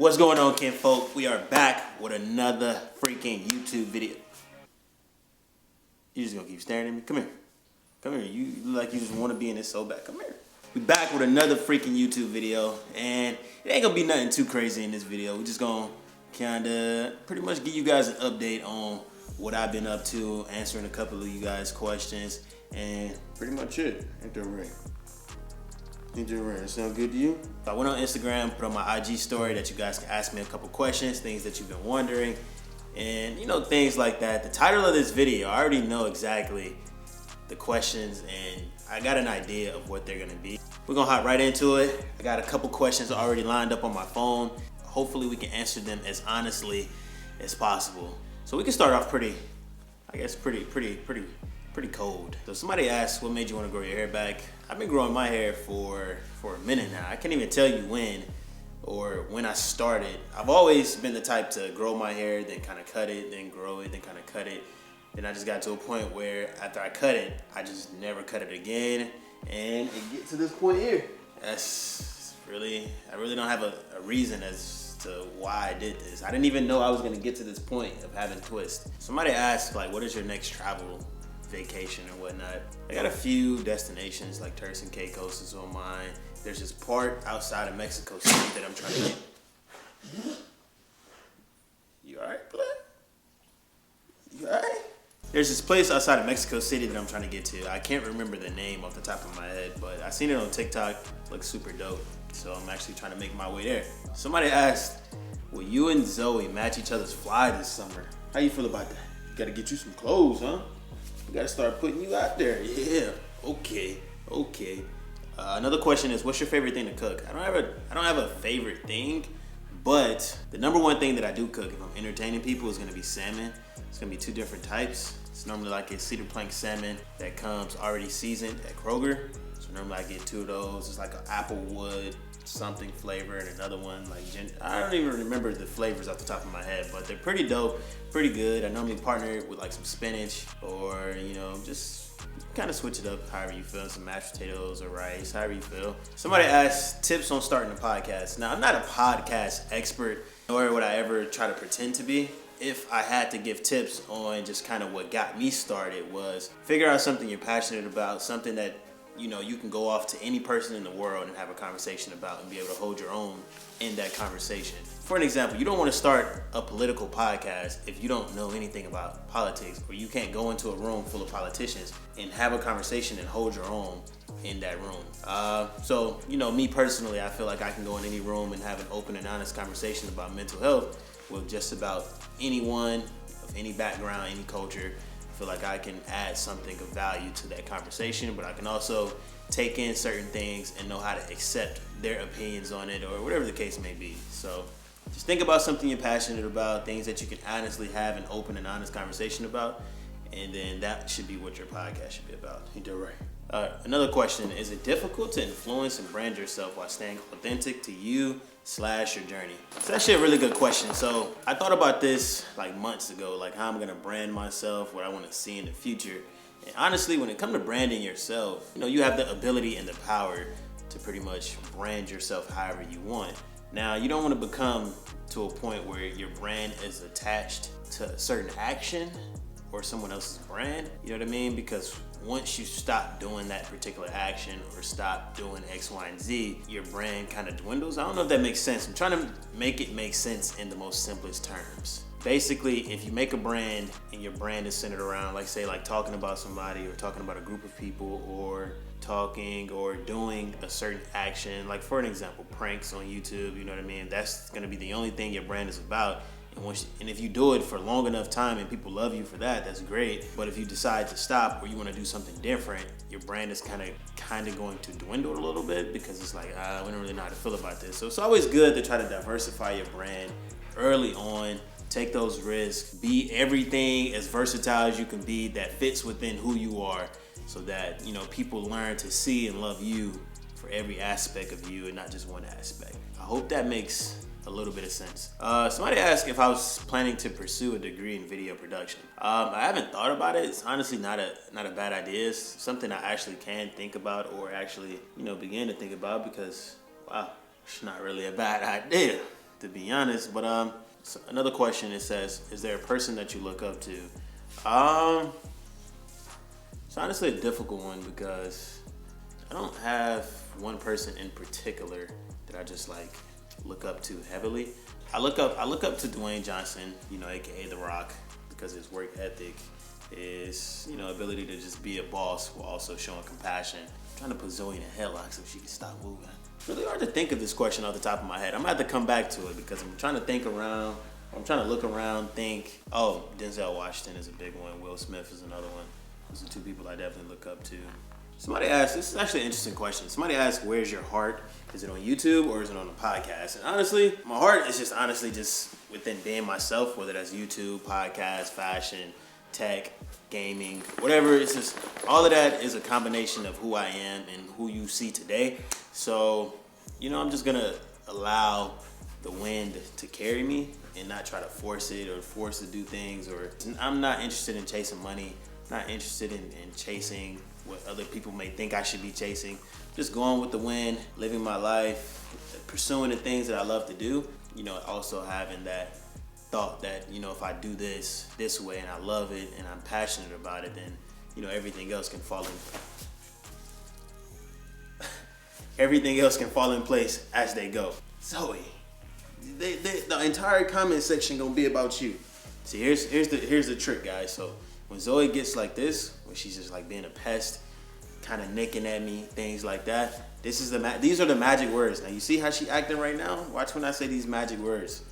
What's going on, kinfolk? We are back with another freaking YouTube video. You just gonna keep staring at me? Come here. Come here. You look like you just want to be in this so bad. Come here. We back with another freaking YouTube video, and it ain't gonna be nothing too crazy in this video. We're just gonna kinda pretty much give you guys an update on what I've been up to, answering a couple of you guys' questions, and pretty much it. Ain't that right? Ain't that right? That sound good to you? I went on Instagram, put on my IG story that you guys can ask me a couple questions, things that you've been wondering, and things like that. The title of this video, I already know exactly the questions, and I got an idea of what they're gonna be. We're gonna hop right into it. I got a couple questions already lined up on my phone. Hopefully we can answer them as honestly as possible. So we can start off pretty cold. So somebody asked, what made you want to grow your hair back? I've been growing my hair for a minute now. I can't even tell you when I started. I've always been the type to grow my hair, then kind of cut it, then grow it, then kind of cut it. Then I just got to a point where after I cut it, I just never cut it again. And it gets to this point here. I really don't have a reason as to why I did this. I didn't even know I was gonna get to this point of having twists. Somebody asked, like, what is your next travel vacation or whatnot? I got a few destinations, like Turks and Caicos is on mine. There's this part outside of Mexico City that I'm trying to get. You alright, blood? You alright? There's this place outside of Mexico City that I'm trying to get to. I can't remember the name off the top of my head, but I seen it on TikTok. Looks super dope. So I'm actually trying to make my way there. Somebody asked, will you and Zoe match each other's fly this summer? How you feel about that? Gotta get you some clothes, huh? We gotta start putting you out there. Yeah, okay. Another question is, what's your favorite thing to cook? I don't have a favorite thing, but the number one thing that I do cook if I'm entertaining people is gonna be salmon. It's gonna be two different types. It's normally like a cedar plank salmon that comes already seasoned at Kroger. So normally I get two of those. It's like an applewood something flavor, and another one like I don't even remember the flavors off the top of my head, but they're pretty dope, pretty good. I normally partner it with like some spinach, or just kind of switch it up however you feel, some mashed potatoes or rice, however you feel. Somebody asked tips on starting a podcast. Now, I'm not a podcast expert, nor would I ever try to pretend to be. If I had to give tips on just kind of what got me started, was figure out something you're passionate about, something that you can go off to any person in the world and have a conversation about and be able to hold your own in that conversation. For an example, you don't want to start a political podcast if you don't know anything about politics, or you can't go into a room full of politicians and have a conversation and hold your own in that room. So me personally, I feel like I can go in any room and have an open and honest conversation about mental health with just about anyone of any background, any culture. I feel like I can add something of value to that conversation, but I can also take in certain things and know how to accept their opinions on it, or whatever the case may be. So just think about something you're passionate about, things that you can honestly have an open and honest conversation about, and then that should be what your podcast should be about. Ain't that right? Another question, is it difficult to influence and brand yourself while staying authentic to you / your journey? It's actually a really good question. So I thought about this like months ago, like how I'm gonna brand myself, what I wanna see in the future. And honestly, when it comes to branding yourself, you have the ability and the power to pretty much brand yourself however you want. Now, you don't wanna become to a point where your brand is attached to a certain action or someone else's brand, you know what I mean? Because once you stop doing that particular action or stop doing X, Y, and Z, your brand kind of dwindles. I don't know if that makes sense. I'm trying to make it make sense in the most simplest terms. Basically, if you make a brand and your brand is centered around, like say, like talking about somebody or talking about a group of people or talking or doing a certain action, like for an example, pranks on YouTube, you know what I mean? That's gonna be the only thing your brand is about. And if you do it for long enough time and people love you for that, that's great. But if you decide to stop or you want to do something different, your brand is kind of going to dwindle a little bit, because it's like, we don't really know how to feel about this. So it's always good to try to diversify your brand early on. Take those risks. Be everything as versatile as you can be that fits within who you are, so that people learn to see and love you for every aspect of you and not just one aspect. I hope that makes a little bit of sense. Somebody asked if I was planning to pursue a degree in video production. I haven't thought about it. It's honestly not a bad idea. It's something I actually can think about, or actually begin to think about, because wow, it's not really a bad idea. to be honest. But so another question, it says, is there a person that you look up to? It's honestly a difficult one because I don't have one person in particular that I just like look up to heavily. I look up to Dwayne Johnson, aka The Rock, because his work ethic, his ability to just be a boss while also showing compassion. I'm trying to put Zoe in a headlock so she can stop moving. It's really hard to think of this question off the top of my head. I'm gonna have to come back to it because I'm trying to think around. I'm trying to look around, think. Oh, Denzel Washington is a big one. Will Smith is another one. Those are two people I definitely look up to. Somebody asked, this is actually an interesting question. Somebody asked, where's your heart? Is it on YouTube or is it on the podcast? And honestly, my heart is just honestly just within being myself, whether that's YouTube, podcast, fashion, tech, gaming, whatever. It's just, all of that is a combination of who I am and who you see today. So, I'm just gonna allow the wind to carry me and not try to force it or force to do things. Or I'm not interested in chasing money, not interested in chasing what other people may think I should be chasing. Just going with the wind, living my life, pursuing the things that I love to do. Also having that thought that, if I do this way and I love it and I'm passionate about it, then, everything else can fall in everything else can fall in place as they go. Zoe, the entire comment section gonna be about you. See, here's the trick, guys. So when Zoe gets like this, when she's just like being a pest, kind of nicking at me, things like that, these are the magic words. Now you see how she acting right now? Watch when I say these magic words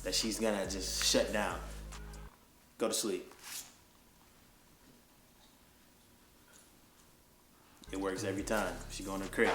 that she's gonna just shut down. Go to sleep. It works every time. She go in her crib.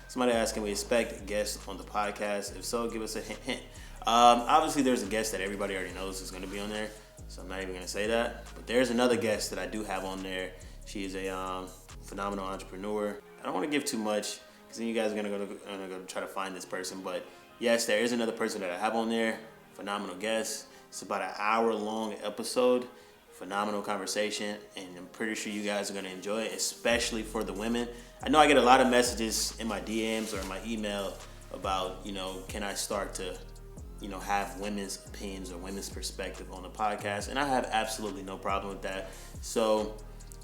Somebody asked, can we expect guests on the podcast? If so, give us a hint. Obviously, there's a guest that everybody already knows is going to be on there, so I'm not even going to say that. But there's another guest that I do have on there. She is a phenomenal entrepreneur. I don't want to give too much because then you guys are going to go try to find this person. But yes, there is another person that I have on there. Phenomenal guest. It's about an hour-long episode. Phenomenal conversation, and I'm pretty sure you guys are going to enjoy it, especially for the women. I know I get a lot of messages in my DMs or in my email about, can I start to, have women's opinions or women's perspective on the podcast, and I have absolutely no problem with that. So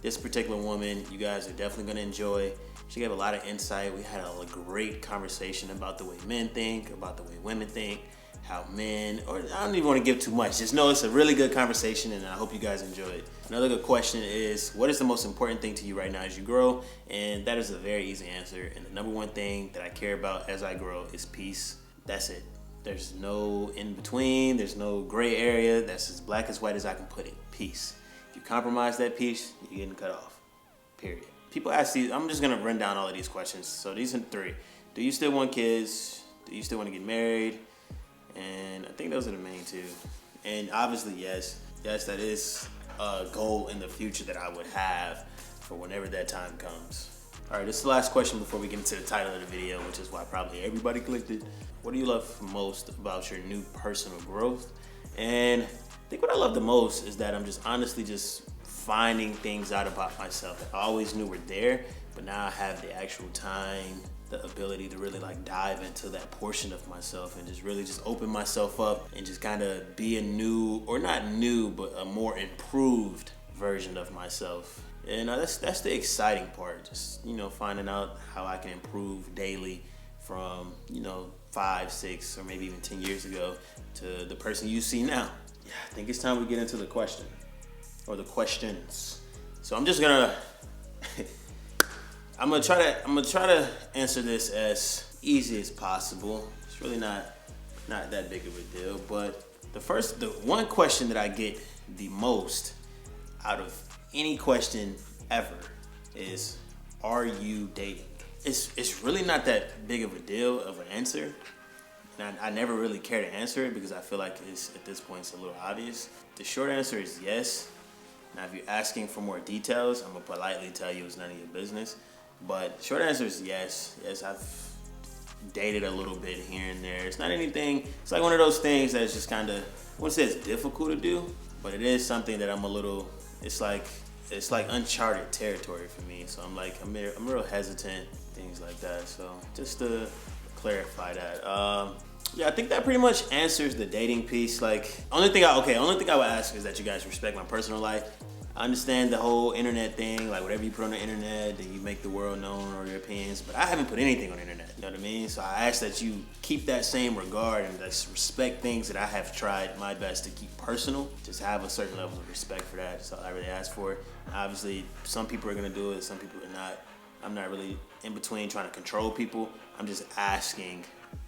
this particular woman, you guys are definitely going to enjoy. She gave a lot of insight. We had a great conversation about the way men think, about the way women think, how men, or I don't even want to give too much. Just know it's a really good conversation, and I hope you guys enjoy it. Another good question is, what is the most important thing to you right now as you grow? And that is a very easy answer. And the number one thing that I care about as I grow is peace. That's it. There's no in between. There's no gray area. That's as black as white as I can put it. Peace. If you compromise that peace, you're getting cut off. Period. People ask these. I'm just going to run down all of these questions. So these are 3. Do you still want kids? Do you still want to get married? And I think those are the main 2. And obviously, yes, that is a goal in the future that I would have for whenever that time comes. All right, this is the last question before we get into the title of the video, which is why probably everybody clicked it. What do you love most about your new personal growth? And I think what I love the most is that I'm just honestly just finding things out about myself that I always knew were there, but now I have the actual time, the ability to really dive into that portion of myself and just really just open myself up and just kind of be a new, or not new, but a more improved version of myself. And that's the exciting part, just, finding out how I can improve daily from, 5, 6, or maybe even 10 years ago to the person you see now. Yeah, I think it's time we get into the question, or the questions. So I'm just gonna I'm gonna try to answer this as easy as possible. It's really not that big of a deal. But the one question that I get the most out of any question ever is, are you dating? It's really not that big of a deal of an answer. And I never really care to answer it because I feel like at this point it's a little obvious. The short answer is yes. Now if you're asking for more details, I'm gonna politely tell you it's none of your business. But short answer is yes. Yes, I've dated a little bit here and there. It's not anything, it's like one of those things that's just kind of, I wouldn't say it's difficult to do, but it is something that it's like uncharted territory for me. So I'm real hesitant, things like that. So just clarify that. Yeah, I think that pretty much answers the dating piece. Like, only thing I would ask is that you guys respect my personal life. I understand the whole internet thing, like whatever you put on the internet, then you make the world known or your opinions, but I haven't put anything on the internet, you know what I mean? So I ask that you keep that same regard and just respect things that I have tried my best to keep personal. Just have a certain level of respect for that. That's all I really ask for. Obviously, some people are gonna do it, some people are not. I'm not really in between trying to control people. I'm just asking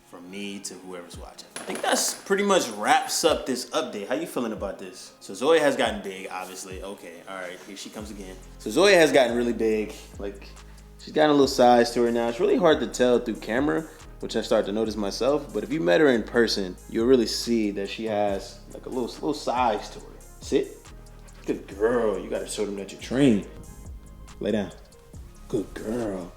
from me to whoever's watching. I think that's pretty much wraps up this update. How you feeling about this? So Zoya has gotten big, obviously. Okay, all right, here she comes again. So Zoya has gotten really big. Like, she's gotten a little size to her now. It's really hard to tell through camera, which I start to notice myself. But if you met her in person, you'll really see that she has like a little size to her. Sit. Good girl. You gotta show them that you're trained. Lay down. Good girl.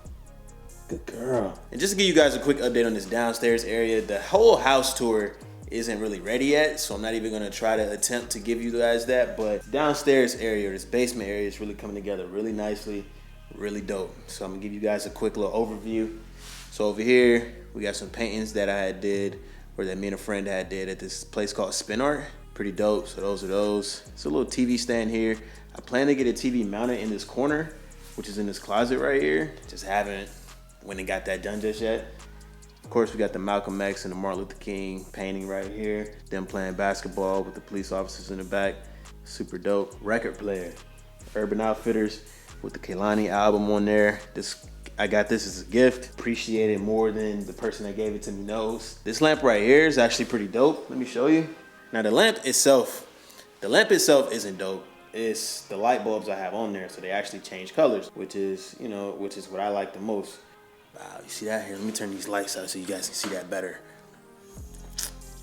Good girl. And just to give you guys a quick update on this downstairs area, the whole house tour isn't really ready yet, so I'm not even gonna try to attempt to give you guys that, but downstairs area, this basement area is really coming together really nicely, really dope. So I'm gonna give you guys a quick little overview. So over here, we got some paintings that I had did, or that me and a friend had did at this place called Spin Art. Pretty dope, so those are those. It's a little TV stand here. I plan to get a TV mounted in this corner, which is in this closet right here. Just haven't went and got that done just yet. Of course, we got the Malcolm X and the Martin Luther King painting right here. Them playing basketball with the police officers in the back. Super dope. Record player. Urban Outfitters with the Kehlani album on there. I got this as a gift. Appreciate it more than the person that gave it to me knows. This lamp right here is actually pretty dope. Let me show you. Now the lamp itself isn't dope. It's the light bulbs I have on there, so they actually change colors, which is what I like the most. Wow, you see that? Here, let me turn these lights out so you guys can see that better.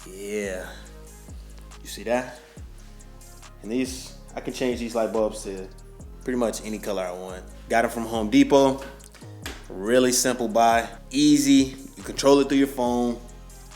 Yeah. You see that? And these, I can change these light bulbs to pretty much any color I want. Got them from Home Depot. Really simple buy. Easy. You control it through your phone.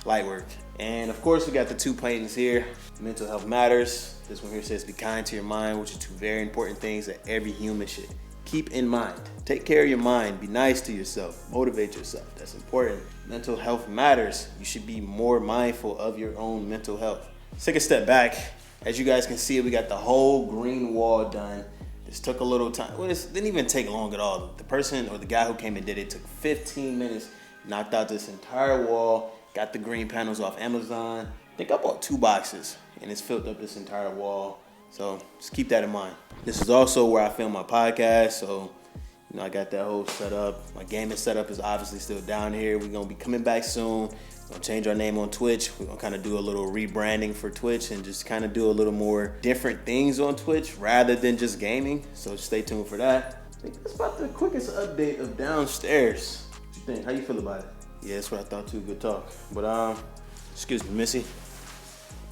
Light work. And of course, we got the two paintings here. Mental health matters. This one here says be kind to your mind, which are two very important things that every human should keep in mind. Take care of your mind. Be nice to yourself. Motivate yourself. That's important. Mental health matters. You should be more mindful of your own mental health. Let's take a step back. As you guys can see, we got the whole green wall done. This took a little time. Well, this didn't even take long at all. The person or the guy who came and did it took 15 minutes, knocked out this entire wall, got the green panels off Amazon. I think I bought 2 boxes and it's filled up this entire wall. So just keep that in mind. This is also where I film my podcast. So, I got that whole setup. My gaming setup is obviously still down here. We're going to be coming back soon. We're going to change our name on Twitch. We're going to kind of do a little rebranding for Twitch and just kind of do a little more different things on Twitch rather than just gaming. So stay tuned for that. I think that's about the quickest update of downstairs. What you think? How you feel about it? Yeah, that's what I thought too. Good talk. But, excuse me, Missy.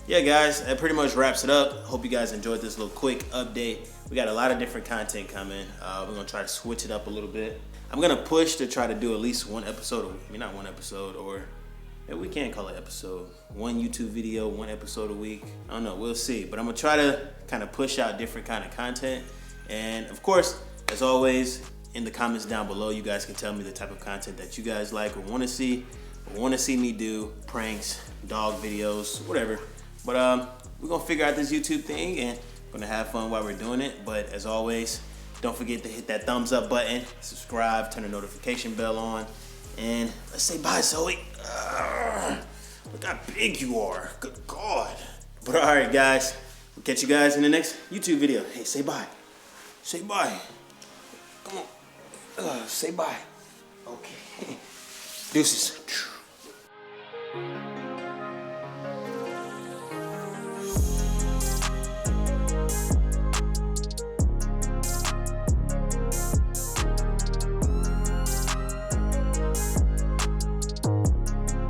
Yeah, guys, that pretty much wraps it up. Hope you guys enjoyed this little quick update. We got a lot of different content coming. We're going to try to switch it up a little bit. I'm going to push to try to do at least one episode a week. I mean, not one episode, or maybe we can call it episode. One YouTube video, one episode a week. I don't know. We'll see. But I'm going to try to kind of push out different kind of content. And, of course, as always, in the comments down below, you guys can tell me the type of content that you guys like or want to see me do. Pranks, dog videos, whatever. But we're going to figure out this YouTube thing and going to have fun while we're doing it. But as always, don't forget to hit that thumbs up button, subscribe, turn the notification bell on, and let's say bye, Zoe. Look how big you are. Good God. But all right, guys, we'll catch you guys in the next YouTube video. Hey, say bye. Say bye. Come on. Say bye. Okay. Deuces.